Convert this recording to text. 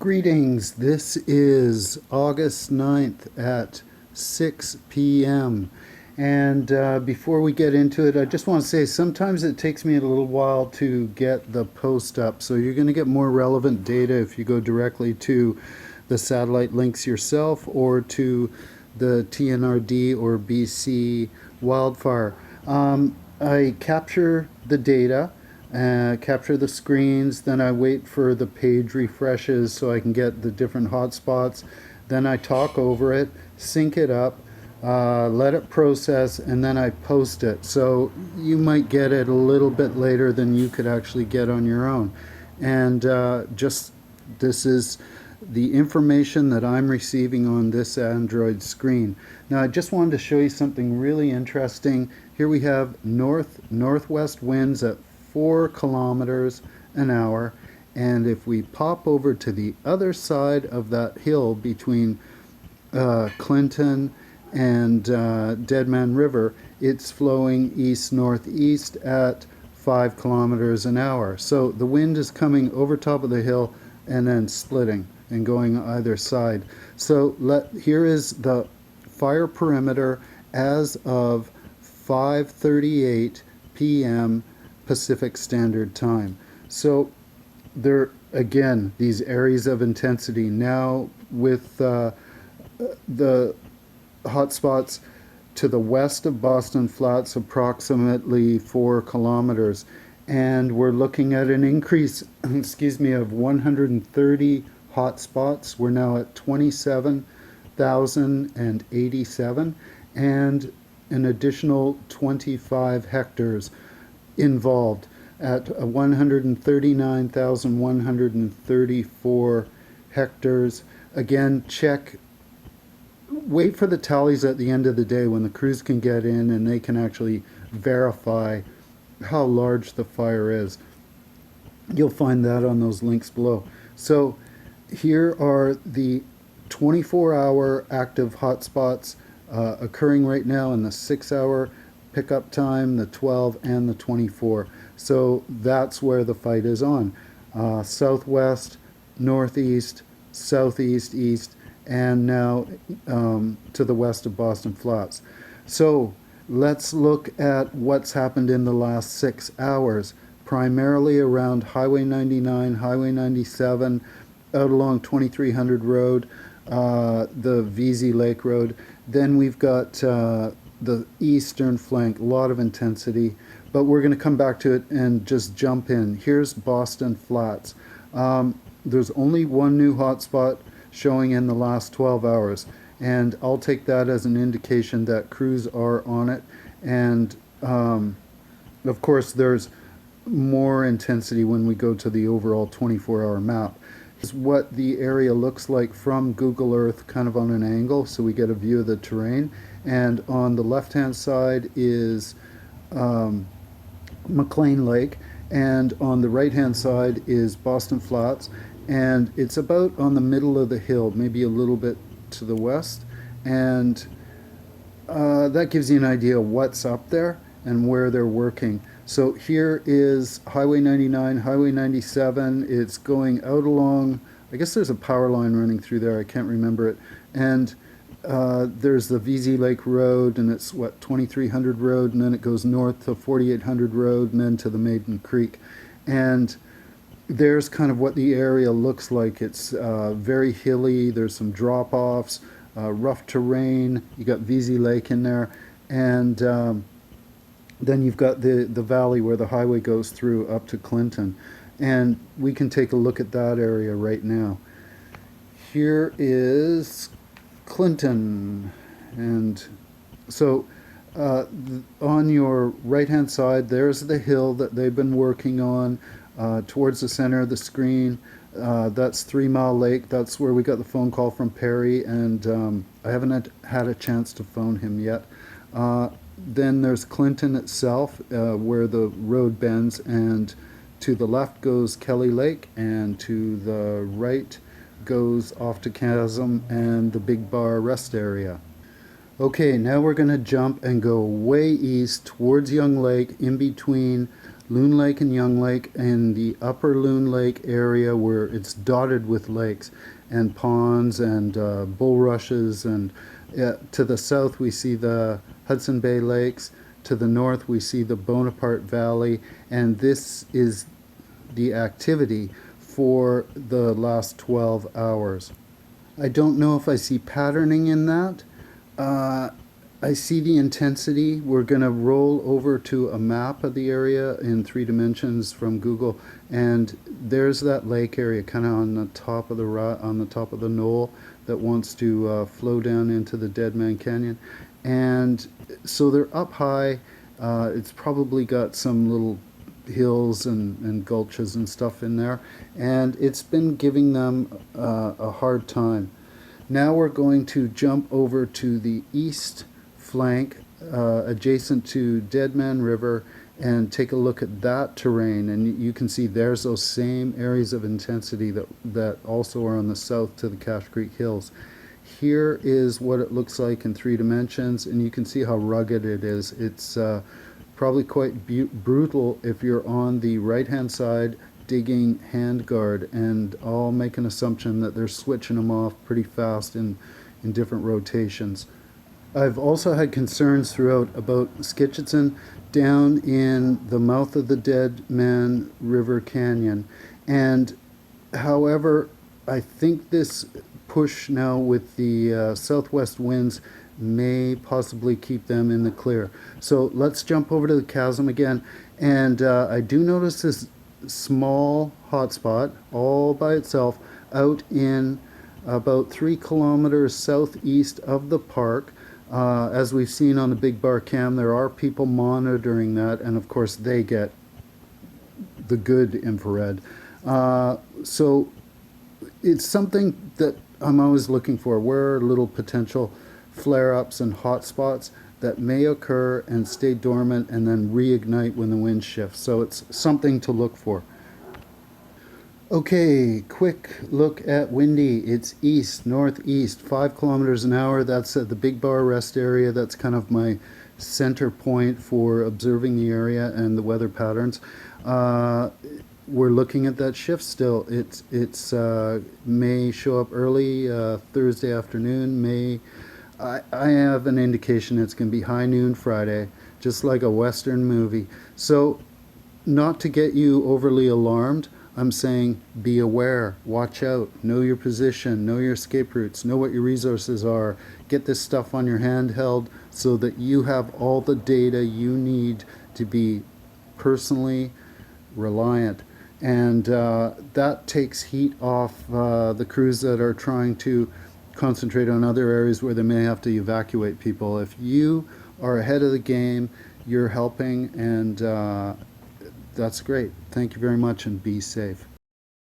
Greetings, this is August 9th at 6 p.m. And before we get into it, I just want to say sometimes it takes me a little while to get the post up. So you're going to get more relevant data if you go directly to the satellite links yourself or to the TNRD or BC Wildfire. I capture the data, capture the screens, then I wait for the page refreshes so I can get the different hotspots. Then I talk over it, sync it up, let it process, and then I post it. So you might get it a little bit later than you could actually get on your own. And this is the information that I'm receiving on this Android screen. Now I just wanted to show you something really interesting. Here we have northwest winds at 4 kilometers an hour, and if we pop over to the other side of that hill between Clinton and Dead Man River, it's flowing east-northeast at 5 kilometers an hour. So the wind is coming over top of the hill and then splitting and going either side. So here is the fire perimeter as of 5:38 p.m. Pacific Standard Time. So there again, these areas of intensity now with the hotspots to the west of Boston Flats, approximately 4 kilometers, and we're looking at an increase excuse me, of 130 hotspots. We're now at 27,087 and an additional 25 hectares involved at 139,134 hectares. Again, wait for the tallies at the end of the day when the crews can get in and they can actually verify how large the fire is. You'll find that on those links below. So here are the 24-hour active hotspots occurring right now in the 6-hour pickup time, the 12 and the 24. So that's where the fight is on. Southwest, northeast, southeast, east, and now to the west of Boston Flats. So let's look at what's happened in the last 6 hours, primarily around Highway 99, Highway 97, out along 2300 Road, the VZ Lake Road. Then we've got the eastern flank, a lot of intensity, but we're going to come back to it and just jump in. Here's Boston Flats. There's only one new hotspot showing in the last 12 hours, and I'll take that as an indication that crews are on it. And of course there's more intensity when we go to the overall 24-hour map. Is what the area looks like from Google Earth, kind of on an angle, so we get a view of the terrain. And on the left-hand side is McLean Lake, and on the right-hand side is Boston Flats, and it's about on the middle of the hill, maybe a little bit to the west, and that gives you an idea of what's up there and where they're working. So here is Highway 99, Highway 97. It's going out along, I guess there's a power line running through there, I can't remember it. And there's the VZ Lake Road, and it's 2300 Road, and then it goes north to 4800 Road, and then to the Maiden Creek. And there's kind of what the area looks like. It's very hilly, there's some drop-offs, rough terrain, you got VZ Lake in there, and then you've got the valley where the highway goes through up to Clinton. And we can take a look at that area right now. Here is Clinton, and so on your right hand side there's the hill that they've been working on towards the center of the screen. That's 3 Mile Lake. That's where we got the phone call from Perry, and I haven't had a chance to phone him yet. Then there's Clinton itself, where the road bends, and to the left goes Kelly Lake, and to the right goes off to Chasm and the Big Bar rest area. Okay, now we're going to jump and go way east towards Young Lake, in between Loon Lake and Young Lake, and the upper Loon Lake area where it's dotted with lakes and ponds and bulrushes, and to the south we see the Hudson Bay Lakes, to the north we see the Bonaparte Valley, and this is the activity for the last 12 hours. I don't know if I see patterning in that. I see the intensity. We're going to roll over to a map of the area in 3 dimensions from Google, and there's that lake area kind of on the top of the knoll that wants to flow down into the Dead Man Canyon. And so they're up high. It's probably got some little hills and gulches and stuff in there, and it's been giving them a hard time. Now we're going to jump over to the east flank adjacent to Dead Man River and take a look at that terrain, and you can see there's those same areas of intensity that also are on the south to the Cache Creek Hills. Here is what it looks like in 3 dimensions, and you can see how rugged it is. It's probably quite brutal if you're on the right hand side digging handguard, and I'll make an assumption that they're switching them off pretty fast in different rotations. I've also had concerns throughout about Skitchison down in the mouth of the Dead Man River Canyon, and however I think this push now with the southwest winds may possibly keep them in the clear. So let's jump over to the chasm again, and I do notice this small hotspot all by itself out in about 3 kilometers southeast of the park. As we've seen on the Big Bar Cam, there are people monitoring that, and of course they get the good infrared. So it's something that I'm always looking for. Where are little potential flare-ups and hot spots that may occur and stay dormant and then reignite when the wind shifts. So it's something to look for. Okay, quick look at windy. It's east, northeast, 5 kilometers an hour. That's at the Big Bar Rest area. That's kind of my center point for observing the area and the weather patterns. We're looking at that shift still. It's may show up early Thursday afternoon. I have an indication it's going to be high noon Friday, just like a Western movie. So, not to get you overly alarmed, I'm saying be aware, watch out, know your position, know your escape routes, know what your resources are. Get this stuff on your handheld so that you have all the data you need to be personally reliant. And that takes heat off the crews that are trying to concentrate on other areas where they may have to evacuate people. If you are ahead of the game, you're helping, and that's great. Thank you very much, and be safe.